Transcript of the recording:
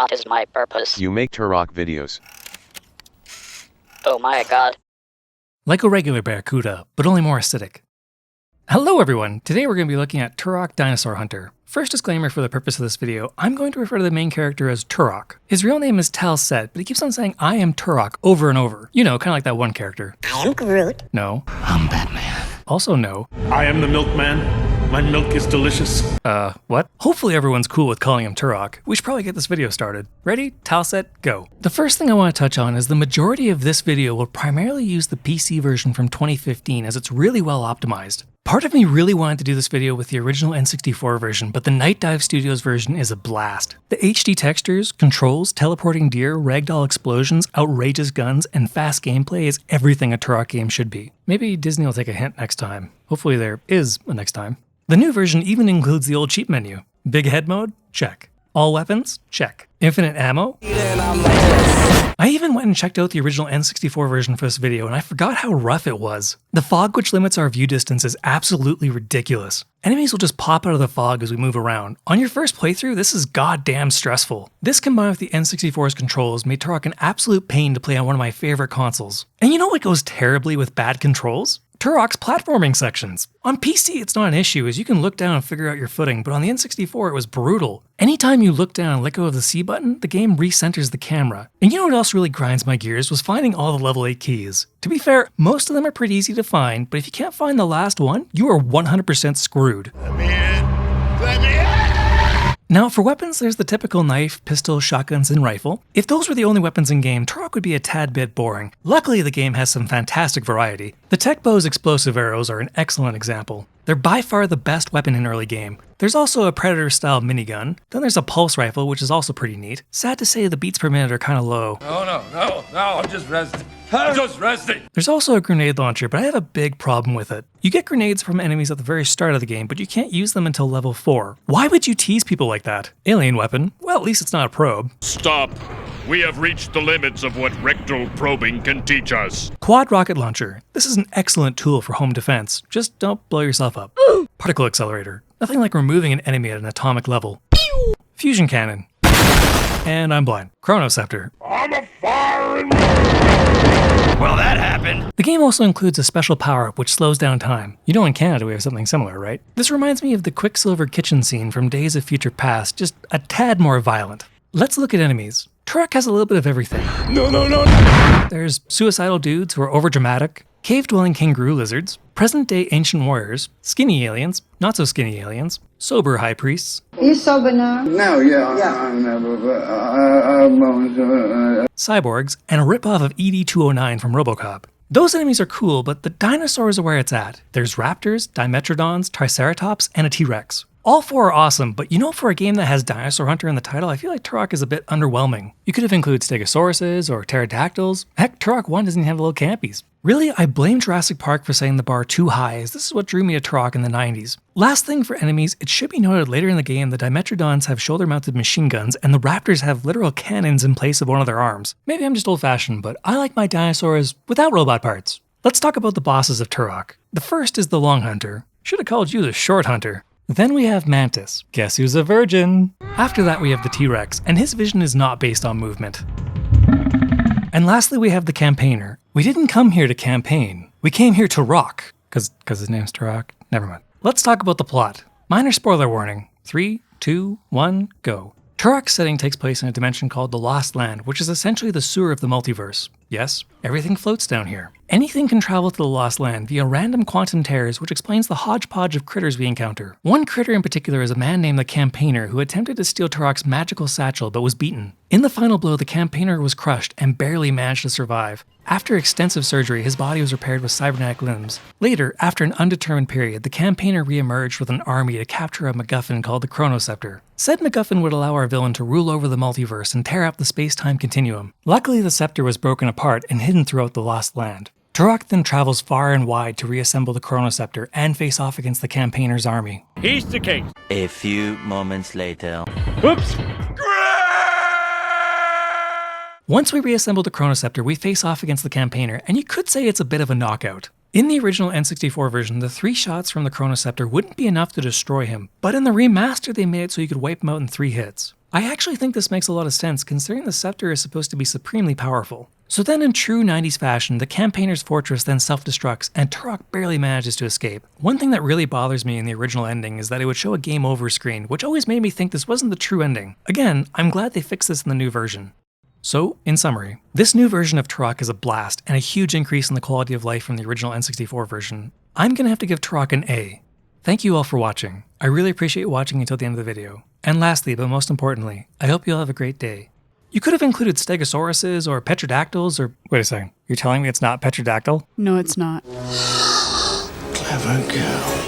What is my purpose? You make Turok videos. Oh my god. Like a regular Barracuda, but only more acidic. Hello everyone! Today we're going to be looking at Turok Dinosaur Hunter. First disclaimer for the purpose of this video, I'm going to refer to the main character as Turok. His real name is Talset, but he keeps on saying I am Turok over and over. You know, kind of like that one character. I am Groot. No. I'm Batman. Also no. I am the milkman. My milk is delicious. What? Hopefully everyone's cool with calling him Turok. We should probably get this video started. Ready? Talset, go. The first thing I want to touch on is the majority of this video will primarily use the PC version from 2015 as it's really well optimized. Part of me really wanted to do this video with the original N64 version, but the Night Dive Studios version is a blast. The HD textures, controls, teleporting deer, ragdoll explosions, outrageous guns, and fast gameplay is everything a Turok game should be. Maybe Disney will take a hint next time. Hopefully there is a next time. The new version even includes the old cheat menu. Big head mode? Check. All weapons? Check. Infinite ammo? I even went and checked out the original N64 version for this video and I forgot how rough it was. The fog which limits our view distance is absolutely ridiculous. Enemies will just pop out of the fog as we move around. On your first playthrough, this is goddamn stressful. This combined with the N64's controls made Turok an absolute pain to play on one of my favorite consoles. And you know what goes terribly with bad controls? Turok's platforming sections. On PC, it's not an issue as you can look down and figure out your footing, but on the N64, it was brutal. Anytime you look down and let go of the C button, the game recenters the camera. And you know what else really grinds my gears was finding all the level 8 keys. To be fair, most of them are pretty easy to find, but if you can't find the last one, you are 100% screwed. Let me in. Let me in. Now, for weapons, there's the typical knife, pistol, shotguns, and rifle. If those were the only weapons in game, Turok would be a tad bit boring. Luckily, the game has some fantastic variety. The Tech Bow's explosive arrows are an excellent example. They're by far the best weapon in early game. There's also a Predator-style minigun. Then there's a pulse rifle, which is also pretty neat. Sad to say the beats per minute are kind of low. No, I'm just resting. I'm just resting. There's also a grenade launcher, but I have a big problem with it. You get grenades from enemies at the very start of the game, but you can't use them until level 4. Why would you tease people like that? Alien weapon? Well, at least it's not a probe. Stop. We have reached the limits of what rectal probing can teach us. Quad rocket launcher. This is an excellent tool for home defense. Just don't blow yourself up. Particle accelerator. Nothing like removing an enemy at an atomic level. Fusion cannon. And I'm blind. Chronoscepter. I'm a fire and Well, that happened. The game also includes a special power-up which slows down time. You know in Canada we have something similar, right? This reminds me of the Quicksilver kitchen scene from Days of Future Past, just a tad more violent. Let's look at enemies. Turok has a little bit of everything. No. There's suicidal dudes who are overdramatic, cave-dwelling kangaroo lizards, present-day ancient warriors, skinny aliens, not-so-skinny aliens, sober high priests. You sober now? No, yeah. Cyborgs, and a ripoff of ED-209 from RoboCop. Those enemies are cool, but the dinosaurs are where it's at. There's raptors, dimetrodons, triceratops, and a T-Rex. All 4 are awesome, but you know, for a game that has Dinosaur Hunter in the title, I feel like Turok is a bit underwhelming. You could have included Stegosauruses or pterodactyls. Heck, Turok 1 doesn't even have little campies. Really, I blame Jurassic Park for setting the bar too high, as this is what drew me to Turok in the 90s. Last thing for enemies, it should be noted later in the game the Dimetrodons have shoulder-mounted machine guns, and the Raptors have literal cannons in place of one of their arms. Maybe I'm just old-fashioned, but I like my dinosaurs without robot parts. Let's talk about the bosses of Turok. The first is the Long Hunter. Should have called you the Short Hunter. Then we have Mantis. Guess who's a virgin? After that we have the T-Rex, and his vision is not based on movement. And lastly we have the Campaigner. We didn't come here to campaign. We came here to rock. Cause his name's Turok? Never mind. Let's talk about the plot. Minor spoiler warning. 3, 2, 1, go. Turok's setting takes place in a dimension called the Lost Land, which is essentially the sewer of the multiverse. Yes, everything floats down here. Anything can travel to the Lost Land via random quantum tears, which explains the hodgepodge of critters we encounter. One critter in particular is a man named the Campaigner who attempted to steal Turok's magical satchel but was beaten. In the final blow, the Campaigner was crushed and barely managed to survive. After extensive surgery, his body was repaired with cybernetic limbs. Later, after an undetermined period, the Campaigner re-emerged with an army to capture a MacGuffin called the Chronoscepter. Said MacGuffin would allow our villain to rule over the multiverse and tear up the space-time continuum. Luckily, the scepter was broken apart and hidden throughout the Lost Land. Turok then travels far and wide to reassemble the Chronoscepter and face off against the Campaigner's army. He's the king. A few moments later. Oops. Once we reassemble the Chronoscepter, we face off against the Campaigner, and you could say it's a bit of a knockout. In the original N64 version, the 3 shots from the Chronoscepter wouldn't be enough to destroy him, but in the remaster they made it so you could wipe him out in 3 hits. I actually think this makes a lot of sense considering the scepter is supposed to be supremely powerful. So then in true 90s fashion, the campaigner's fortress then self-destructs and Turok barely manages to escape. One thing that really bothers me in the original ending is that it would show a game over screen, which always made me think this wasn't the true ending. Again, I'm glad they fixed this in the new version. So, in summary, this new version of Turok is a blast and a huge increase in the quality of life from the original N64 version. I'm gonna have to give Turok an A. Thank you all for watching. I really appreciate watching until the end of the video. And lastly, but most importantly, I hope you all have a great day. You could have included stegosauruses or petrodactyls or... Wait a second, you're telling me it's not petrodactyl? No, it's not. Clever girl.